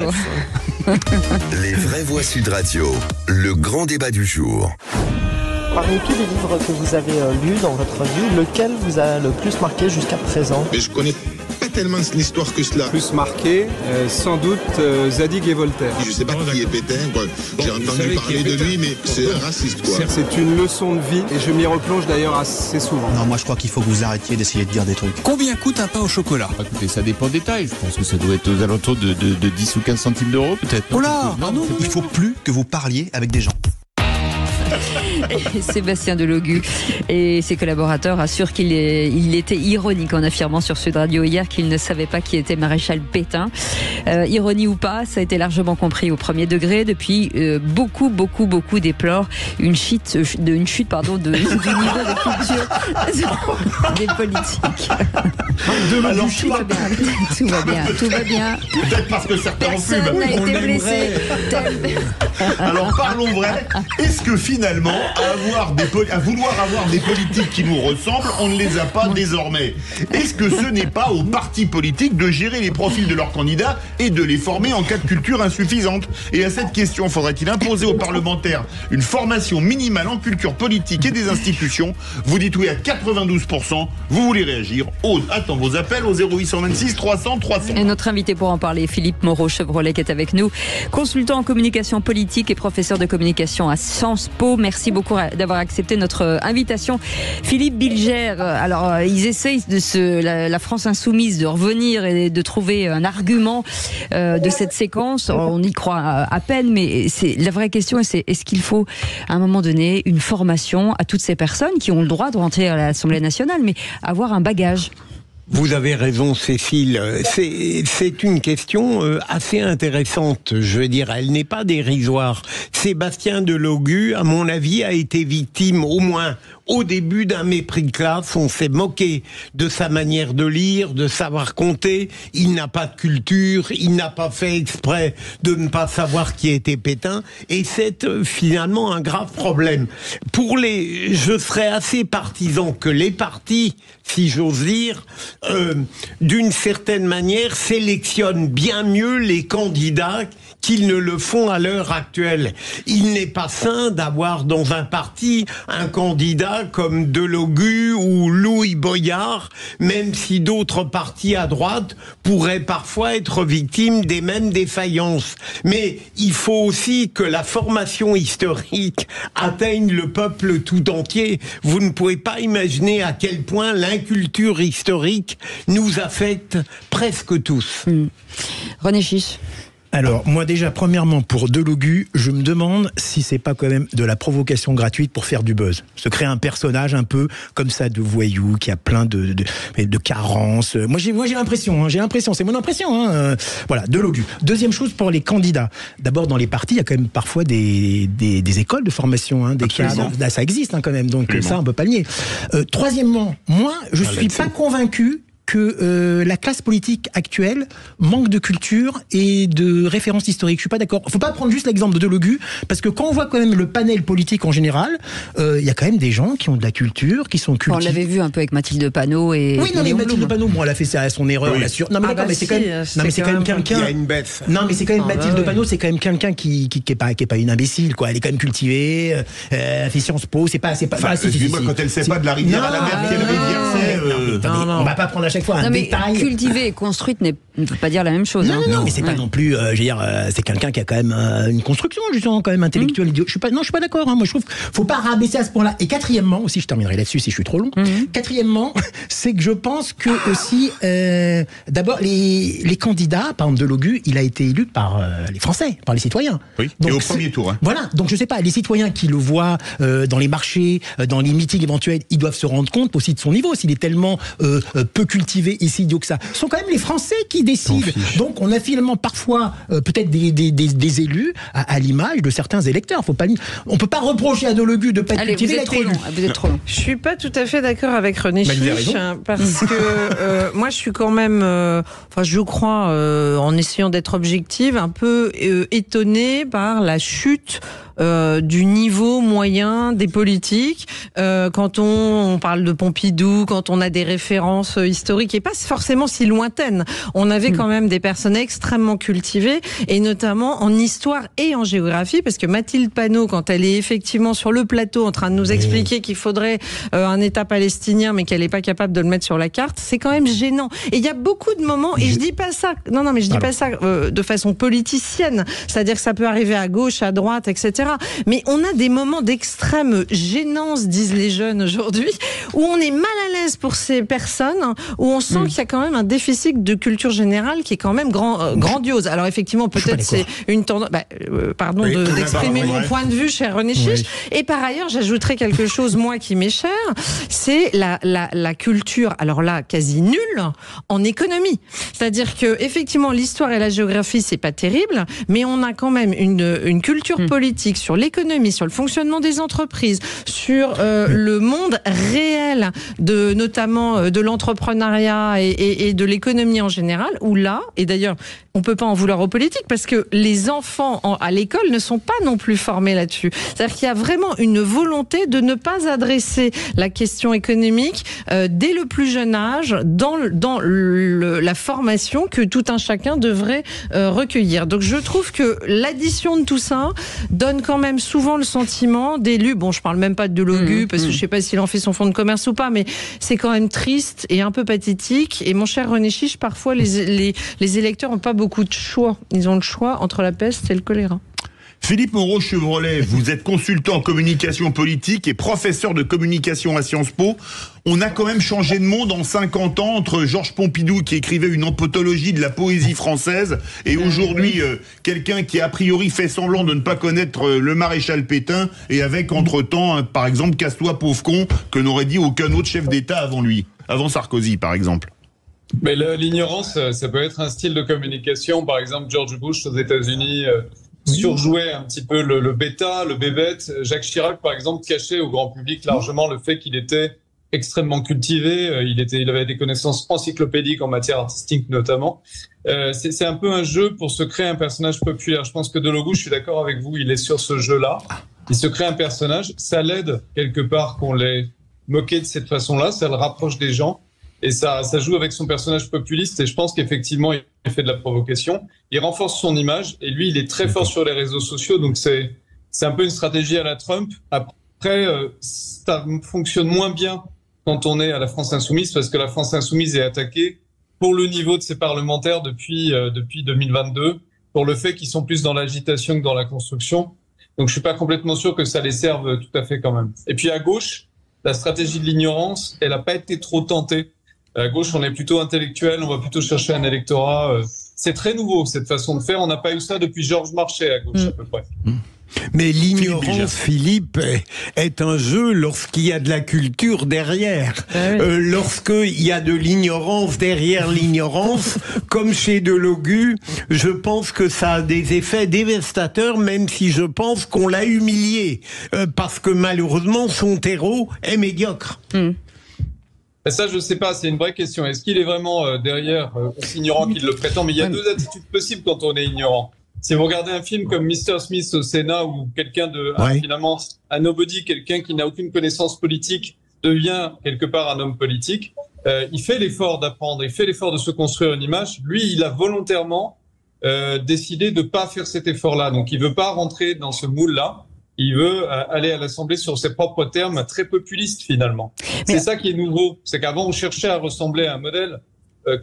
info. Les vraies voix Sud Radio, le grand débat du jour. Parmi tous les livres que vous avez lus dans votre vie, lequel vous a le plus marqué jusqu'à présent ? Mais je connais pas tellement l'histoire que cela. Plus marqué, sans doute Zadig et Voltaire. Je sais pas qui est Pétain, quoi. J'ai entendu parler de lui, mais c'est un raciste, quoi. C'est une leçon de vie et je m'y replonge d'ailleurs assez souvent. Non, moi je crois qu'il faut que vous arrêtiez d'essayer de dire des trucs. Combien coûte un pain au chocolat ? Écoutez, ça dépend des tailles. Je pense que ça doit être aux alentours de 10 ou 15 centimes d'euros, peut-être. Oh là, non, il faut plus que vous parliez avec des gens. Sébastien Delogu et ses collaborateurs assurent qu'il était ironique en affirmant sur Sud Radio hier qu'il ne savait pas qui était Maréchal Pétain. Ironie ou pas, ça a été largement compris au premier degré. Depuis, beaucoup déplorent une chute du niveau de culture des politiques. Alors, Tout va bien. Peut-être parce que certains en fument. Personne n'a été blessé. Alors parlons vrai. Est-ce que finalement, à vouloir avoir des politiques qui nous ressemblent, on ne les a pas désormais ? Est-ce que ce n'est pas aux partis politiques de gérer les profils de leurs candidats et de les former en cas de culture insuffisante ? Et à cette question, faudrait-il imposer aux parlementaires une formation minimale en culture politique et des institutions ? Vous dites oui à 92%. Vous voulez réagir ? Attends vos appels au 0826 300 300. Et notre invité pour en parler, Philippe Moreau-Chevrolet, qui est avec nous, consultant en communication politique et professeur de communication à Sciences Po. Merci beaucoup d'avoir accepté notre invitation. Philippe Bilger, alors ils essayent la France insoumise de revenir et de trouver un argument de cette séquence. On y croit à peine, mais la vraie question, c'est est-ce qu'il faut à un moment donné une formation à toutes ces personnes qui ont le droit de rentrer à l'Assemblée nationale, mais avoir un bagage ? Vous avez raison, Cécile. C'est une question assez intéressante. Je veux dire, elle n'est pas dérisoire. Sébastien Delogu, à mon avis, a été victime, au moins au début, d'un mépris de classe. On s'est moqué de sa manière de lire, de savoir compter. Il n'a pas de culture, il n'a pas fait exprès de ne pas savoir qui était Pétain. Et c'est finalement un grave problème. Je serais assez partisan que les partis, si j'ose dire, d'une certaine manière, sélectionnent bien mieux les candidats qu'ils ne le font à l'heure actuelle. Il n'est pas sain d'avoir dans un parti un candidat comme Delogu ou Louis Boyard, même si d'autres partis à droite pourraient parfois être victimes des mêmes défaillances. Mais il faut aussi que la formation historique atteigne le peuple tout entier. Vous ne pouvez pas imaginer à quel point l'inculture historique nous affecte presque tous. René Chiche. Alors, moi déjà, premièrement, pour Delogu, je me demande si c'est pas quand même de la provocation gratuite pour faire du buzz. Se créer un personnage un peu comme ça de voyou, qui a plein de carences. Moi j'ai l'impression, c'est mon impression. Voilà, Delogu. Deuxième chose pour les candidats. D'abord, dans les partis, il y a quand même parfois des écoles de formation, des cadres. Ça existe quand même, donc ça, on peut pas le nier. Troisièmement, moi, je suis pas convaincu que la classe politique actuelle manque de culture et de références historiques. Je suis pas d'accord. Faut pas prendre juste l'exemple de Delogu, parce que quand on voit quand même le panel politique en général, il y a quand même des gens qui ont de la culture, qui sont cultivés. On l'avait vu un peu avec Mathilde Panot et. Oui, non, mais Mathilde Panot, bon, elle a fait son erreur, oui. Elle assure. Non, mais d'accord, mais c'est quand même. Non, mais c'est quand même quelqu'un. Il y a une baisse. Non, mais c'est quand même Mathilde Panot, c'est quand même quelqu'un qui est pas une imbécile, quoi. Elle est quand même cultivée. Elle fait Sciences Po. C'est pas. Excuse-moi, quand elle sait pas de la rivière à la mer, quelle rivière c'est. On va pas prendre à chaque fois un détail. Cultivée et construite ne veut pas dire la même chose. Non, mais c'est pas non plus. Je veux dire, c'est quelqu'un qui a quand même une construction, justement, quand même intellectuelle. Je suis pas d'accord. Moi, je trouve faut pas rabaisser à ce point-là. Et quatrièmement, aussi, je terminerai là-dessus si je suis trop long. Quatrièmement, c'est que je pense que aussi, d'abord, les candidats, par exemple Delogu, il a été élu par les Français, par les citoyens. Oui. Donc, et au premier tour. Voilà. Donc je sais pas, les citoyens qui le voient dans les marchés, dans les meetings éventuels, ils doivent se rendre compte aussi de son niveau. S'il est tellement peu cultivé, ici, idiot que ça, ce sont quand même les Français qui décident. Donc on a finalement parfois peut-être des élus à l'image de certains électeurs. On peut pas reprocher à Delogu de pas être cultivé. Vous êtes trop long. Je suis pas tout à fait d'accord avec René Chiche, parce que moi je suis quand même, je crois, en essayant d'être objective, un peu étonnée par la chute du niveau moyen des politiques. Quand on parle de Pompidou, quand on a des références historiques et pas forcément si lointaines, on avait quand même des personnes extrêmement cultivées, et notamment en histoire et en géographie, parce que Mathilde Panot, quand elle est effectivement sur le plateau en train de nous expliquer qu'il faudrait un État palestinien, mais qu'elle n'est pas capable de le mettre sur la carte, c'est quand même gênant. Et il y a beaucoup de moments, et je dis pas ça, mais je dis pas ça de façon politicienne, c'est-à-dire que ça peut arriver à gauche, à droite, etc. Mais on a des moments d'extrême gênance, disent les jeunes aujourd'hui, où on est mal à l'aise pour ces personnes, où on sent qu'il y a quand même un déficit de culture générale qui est quand même grandiose. Alors effectivement, peut-être c'est une tendance, pardon d'exprimer mon point de vue, cher René Chiche. Et par ailleurs, j'ajouterais quelque chose, moi, qui m'est cher, c'est la culture, alors là, quasi nulle, en économie. C'est-à-dire que, effectivement, l'histoire et la géographie, c'est pas terrible, mais on a quand même une culture politique sur l'économie, sur le fonctionnement des entreprises, sur le monde réel, notamment de l'entrepreneuriat et de l'économie en général, où là, et d'ailleurs, on peut pas en vouloir aux politiques, parce que les enfants à l'école ne sont pas non plus formés là-dessus. C'est-à-dire qu'il y a vraiment une volonté de ne pas adresser la question économique dès le plus jeune âge dans la formation que tout un chacun devrait recueillir. Donc je trouve que l'addition de tout ça donne quand même souvent le sentiment d'élus, bon, je parle même pas de Delogu, parce que je sais pas s'il en fait son fonds de commerce ou pas, mais c'est quand même triste et un peu pathétique. Et mon cher René Chiche, parfois les électeurs n'ont pas beaucoup de choix. Ils ont le choix entre la peste et le choléra. Philippe Moreau-Chevrolet, vous êtes consultant en communication politique et professeur de communication à Sciences Po. On a quand même changé de monde en 50 ans, entre Georges Pompidou qui écrivait une anthologie de la poésie française et aujourd'hui quelqu'un qui a priori fait semblant de ne pas connaître le maréchal Pétain, et avec entre-temps par exemple Casse-toi pauvre con, que n'aurait dit aucun autre chef d'État avant lui, avant Sarkozy par exemple. Mais l'ignorance, ça peut être un style de communication. Par exemple, George Bush aux États-Unis surjouait un petit peu le bêta, le bébête. Jacques Chirac, par exemple, cachait au grand public largement le fait qu'il était extrêmement cultivé. Il avait des connaissances encyclopédiques en matière artistique notamment. C'est un peu un jeu pour se créer un personnage populaire. Je pense que Delogu, je suis d'accord avec vous, il est sur ce jeu-là. Il se crée un personnage. Ça l'aide quelque part qu'on l'ait moqué de cette façon-là. Ça le rapproche des gens. Et ça joue avec son personnage populiste, et je pense qu'effectivement, il fait de la provocation. Il renforce son image, et lui, il est très fort sur les réseaux sociaux, donc c'est un peu une stratégie à la Trump. Après, ça fonctionne moins bien quand on est à la France Insoumise, parce que la France Insoumise est attaquée pour le niveau de ses parlementaires depuis 2022, pour le fait qu'ils sont plus dans l'agitation que dans la construction. Donc je suis pas complètement sûr que ça les serve tout à fait quand même. Et puis à gauche, la stratégie de l'ignorance, elle a pas été trop tentée. À gauche, on est plutôt intellectuel, on va plutôt chercher un électorat. C'est très nouveau, cette façon de faire. On n'a pas eu ça depuis Georges Marchais, à gauche, à peu près. Mais l'ignorance, Philippe, est un jeu lorsqu'il y a de la culture derrière. Lorsqu'il y a de l'ignorance derrière l'ignorance, comme chez Delogu, je pense que ça a des effets dévastateurs, même si je pense qu'on l'a humilié. Parce que malheureusement, son terreau est médiocre. Et ça, je ne sais pas, c'est une vraie question. Est-ce qu'il est vraiment derrière aussi ignorant qu'il le prétend? Mais il y a deux attitudes possibles quand on est ignorant. Si vous regardez un film comme Mr. Smith au Sénat, où quelqu'un finalement, un nobody, quelqu'un qui n'a aucune connaissance politique, devient quelque part un homme politique, il fait l'effort d'apprendre, il fait l'effort de se construire une image. Lui, il a volontairement décidé de ne pas faire cet effort-là. Donc, il ne veut pas rentrer dans ce moule-là. Il veut aller à l'Assemblée sur ses propres termes, très populistes finalement. C'est ça qui est nouveau. C'est qu'avant, on cherchait à ressembler à un modèle,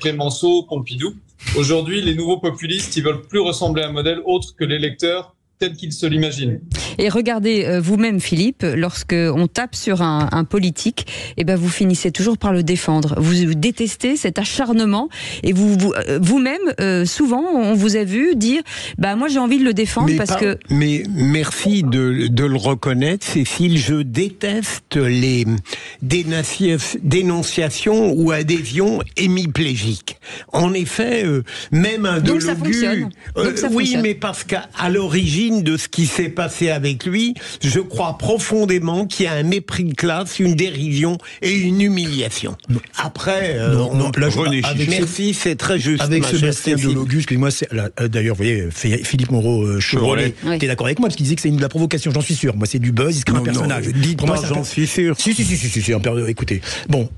Clémenceau, Pompidou. Aujourd'hui, les nouveaux populistes, ils veulent plus ressembler à un modèle autre que l'électeur tel qu'il se l'imagine. Et regardez vous-même, Philippe, lorsque on tape sur un politique, eh ben vous finissez toujours par le défendre. Vous détestez cet acharnement, et vous-même, souvent, on vous a vu dire, bah moi j'ai envie de le défendre Mais merci de le reconnaître, Cécile. Je déteste les dénonciations ou adhésions hémiplégiques. En effet, même un Delogu. Donc ça fonctionne. Oui, mais parce qu'à l'origine de ce qui s'est passé avec avec lui, je crois profondément qu'il y a un mépris de classe, une dérision et une humiliation. Après, merci, c'est très juste. Avec Sébastien Delogu, excusez-moi, d'ailleurs, vous voyez, Philippe Moreau-Chevrolet était d'accord avec moi, parce qu'il disait que c'est de la provocation, j'en suis sûr. Moi, c'est du buzz, il se crée un personnage. Dites-moi, j'en suis sûr. Si, écoutez. Bon,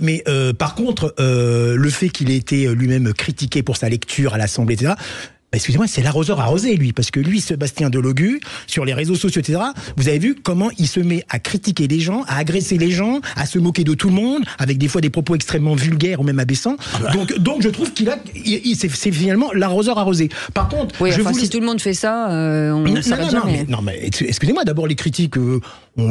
mais par contre, le fait qu'il ait été lui-même critiqué pour sa lecture à l'Assemblée, etc., excusez-moi, c'est l'arroseur arrosé, lui, parce que lui, Sébastien Delogu, sur les réseaux sociaux, etc., vous avez vu comment il se met à critiquer les gens, à agresser les gens, à se moquer de tout le monde, avec des fois des propos extrêmement vulgaires ou même abaissants. Donc je trouve c'est finalement l'arroseur arrosé. Par contre, si tout le monde fait ça, on ne s'arrête jamais. Non, mais excusez-moi, d'abord les critiques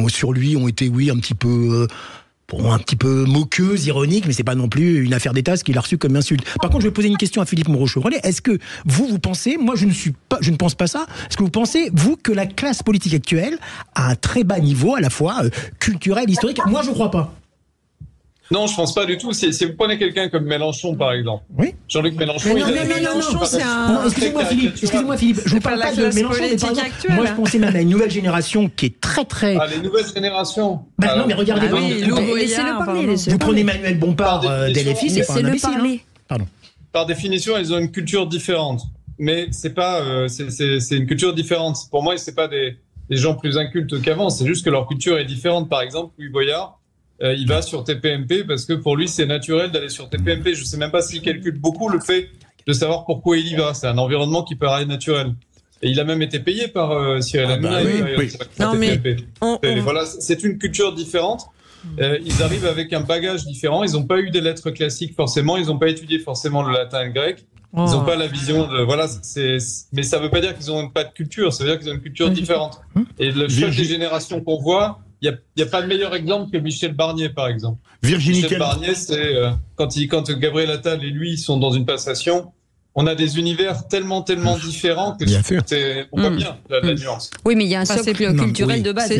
sur lui ont été, un petit peu moqueuse, ironique, mais c'est pas non plus une affaire d'État ce qu'il a reçu comme insulte. Par contre, je vais poser une question à Philippe Moreau-Chevrolet. Est-ce que vous pensez, moi je ne pense pas ça, est-ce que vous pensez, vous, que la classe politique actuelle a un très bas niveau, à la fois culturel, historique? Moi je crois pas. Non, je pense pas du tout. Si vous prenez quelqu'un comme Mélenchon, par exemple. Oui. Jean-Luc Mélenchon. Mélenchon, c'est un. Non, excusez-moi, Philippe. Je vous parle pas de Mélenchon, mais par exemple, moi, je pensais même à une nouvelle génération qui est très. Les nouvelles générations. Non, mais regardez. Laissez-le parler. Vous prenez Emmanuel Bompard d'LFI, c'est pas un imbécile. Pardon. Par définition, ils ont une culture différente. Mais c'est pas. C'est une culture différente. Pour moi, c'est pas des gens plus incultes qu'avant. C'est juste que leur culture est différente. Par exemple, Louis Boyard. Il va sur TPMP parce que pour lui c'est naturel d'aller sur TPMP. Je sais même pas s'il calcule beaucoup le fait de savoir pourquoi il y va. C'est un environnement qui paraît naturel. Et il a même été payé par Cyril Hanouna. Voilà, c'est une culture différente. Ils arrivent avec un bagage différent. Ils n'ont pas eu des lettres classiques forcément. Ils n'ont pas étudié forcément le latin et le grec. Ils n'ont pas la vision de mais ça veut pas dire qu'ils n'ont pas de culture. Ça veut dire qu'ils ont une culture différente. Et le choc des générations qu'on voit. Il n'y a pas de meilleur exemple que Michel Barnier, par exemple. Michel Barnier, c'est quand Gabriel Attal et lui sont dans une passation, on a des univers tellement différents que on voit bien la nuance. Oui, mais il y a un socle culturel de base.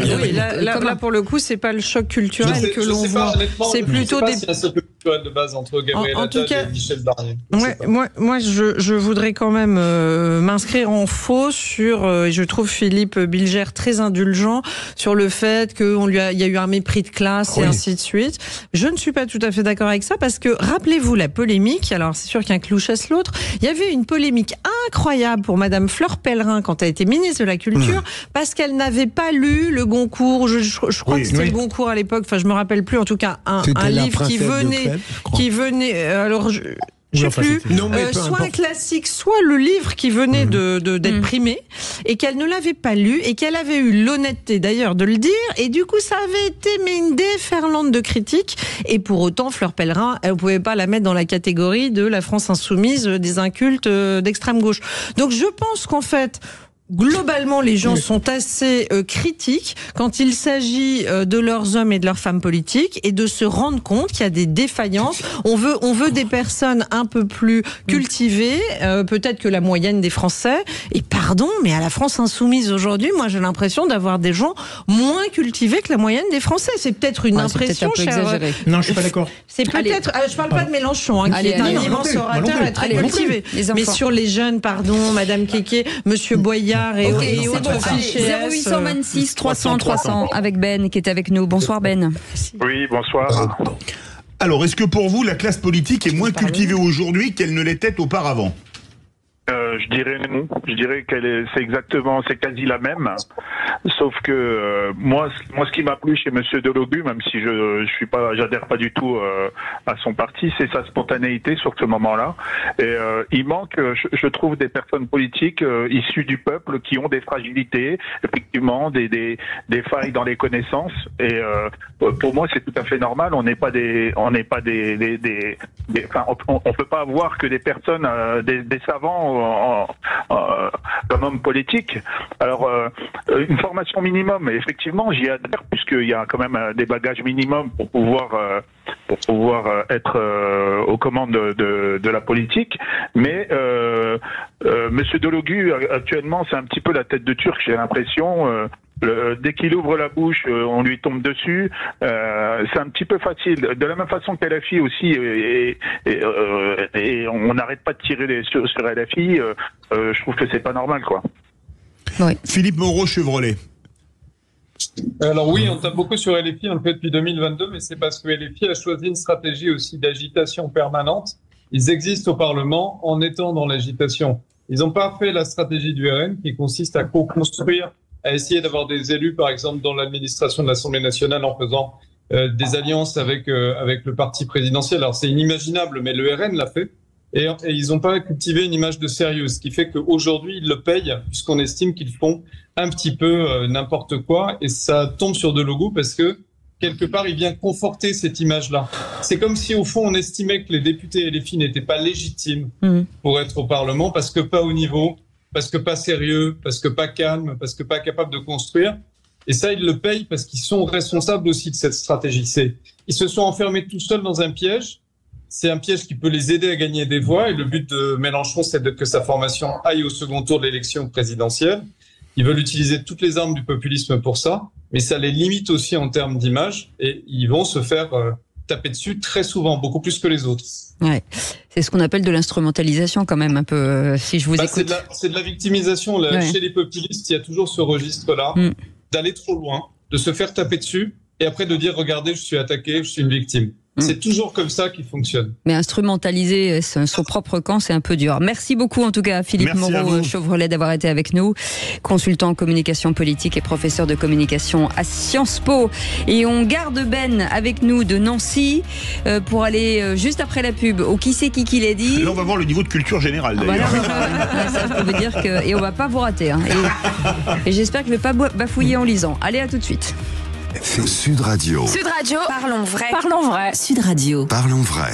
Là, pour le coup, c'est pas le choc culturel que l'on voit. C'est plutôt des. C'est un socle culturel de base entre Gabriel Attal et Michel Barnier. Moi, je voudrais quand même m'inscrire en faux sur. Je trouve Philippe Bilger très indulgent sur le fait qu'il y a eu un mépris de classe et ainsi de suite. Je ne suis pas tout à fait d'accord avec ça parce que rappelez-vous la polémique. Alors, c'est sûr qu'un clou chasse l'autre. Il y avait une polémique incroyable pour Madame Fleur Pellerin quand elle était ministre de la Culture parce qu'elle n'avait pas lu le Goncourt. Je crois que c'était le Goncourt à l'époque. Enfin, je me rappelle plus. En tout cas, un livre qui venait. Alors. Je sais plus, soit un classique, soit le livre qui venait d'être primé, et qu'elle ne l'avait pas lu, et qu'elle avait eu l'honnêteté d'ailleurs de le dire, et du coup ça avait été une déferlante de critiques, et pour autant Fleur Pellerin, elle ne pouvait pas la mettre dans la catégorie de la France insoumise des incultes d'extrême gauche. Donc je pense qu'en fait, globalement, les gens sont assez critiques quand il s'agit de leurs hommes et de leurs femmes politiques et de se rendre compte qu'il y a des défaillances. On veut des personnes un peu plus cultivées, peut-être que la moyenne des Français. Et pardon, mais à la France insoumise aujourd'hui, moi j'ai l'impression d'avoir des gens moins cultivés que la moyenne des Français. C'est peut-être une impression, c'est peut-être un peu exagéré. Non, je suis pas d'accord. C'est peut-être. Je parle pas de Mélenchon, qui est un immense orateur et très cultivé. Mais sur les jeunes, pardon, Madame Kéké, Monsieur Boyard. Et autres fichiers 0826 300 300 avec Ben qui est avec nous. Bonsoir Ben. Oui, bonsoir. Alors, est-ce que pour vous, la classe politique est moins cultivée aujourd'hui qu'elle ne l'était auparavant ? Je dirais non. Je dirais c'est quasi la même. Sauf que moi, ce qui m'a plu chez Monsieur Delogu, même si j'adhère pas du tout à son parti, c'est sa spontanéité sur ce moment-là. Et il manque, je trouve, des personnes politiques issues du peuple qui ont des fragilités, effectivement, des failles dans les connaissances. Et pour moi, c'est tout à fait normal. On peut pas avoir que des personnes, des savants comme homme politique. Alors, une formation minimum, effectivement, j'y adhère, puisqu'il y a quand même des bagages minimums pour pouvoir être aux commandes de la politique. Mais Monsieur Delogu, actuellement, c'est un petit peu la tête de Turc, j'ai l'impression. Dès qu'il ouvre la bouche, on lui tombe dessus. C'est un petit peu facile. De la même façon que LFI aussi, et on n'arrête pas de tirer sur LFI. Je trouve que c'est pas normal, quoi. Oui. Philippe Moreau-Chevrolet. Alors oui, on tape beaucoup sur LFI, on le fait depuis 2022, mais c'est parce que LFI a choisi une stratégie aussi d'agitation permanente. Ils existent au Parlement en étant dans l'agitation. Ils n'ont pas fait la stratégie du RN qui consiste à co-construire, à essayer d'avoir des élus, par exemple, dans l'administration de l'Assemblée nationale en faisant des alliances avec le parti présidentiel. Alors c'est inimaginable, mais le RN l'a fait. Et ils n'ont pas cultivé une image de sérieux, ce qui fait qu'aujourd'hui, ils le payent, puisqu'on estime qu'ils font un petit peu n'importe quoi. Et ça tombe sur Delogu parce que, quelque part, il vient conforter cette image-là. C'est comme si, au fond, on estimait que les députés LFI n'étaient pas légitimes pour être au Parlement, parce que pas au niveau, parce que pas sérieux, parce que pas calme, parce que pas capable de construire. Et ça, ils le payent parce qu'ils sont responsables aussi de cette stratégie. Ils se sont enfermés tout seuls dans un piège. C'est un piège qui peut les aider à gagner des voix. Et le but de Mélenchon, c'est que sa formation aille au second tour de l'élection présidentielle. Ils veulent utiliser toutes les armes du populisme pour ça. Mais ça les limite aussi en termes d'image. Et ils vont se faire taper dessus très souvent, beaucoup plus que les autres. Ouais. C'est ce qu'on appelle de l'instrumentalisation quand même, un peu, si je vous écoute. C'est de la victimisation. Là. Ouais. Chez les populistes, il y a toujours ce registre-là, d'aller trop loin, de se faire taper dessus, et après de dire, regardez, je suis attaqué, je suis une victime. C'est toujours comme ça qu'il fonctionne. Mais instrumentaliser son propre camp, c'est un peu dur. Merci beaucoup en tout cas Philippe Moreau-Chevrolet d'avoir été avec nous, consultant en communication politique et professeur de communication à Sciences Po. Et on garde Ben avec nous de Nancy pour aller juste après la pub au Qui c'est qui l'a dit. Là on va voir le niveau de culture générale d'ailleurs. Ça je peux dire que... Et on va pas vous rater. Hein. Et j'espère que je vais pas bafouiller en lisant. Allez, à tout de suite. Sud Radio. Sud Radio. Parlons vrai. Parlons vrai. Sud Radio. Parlons vrai.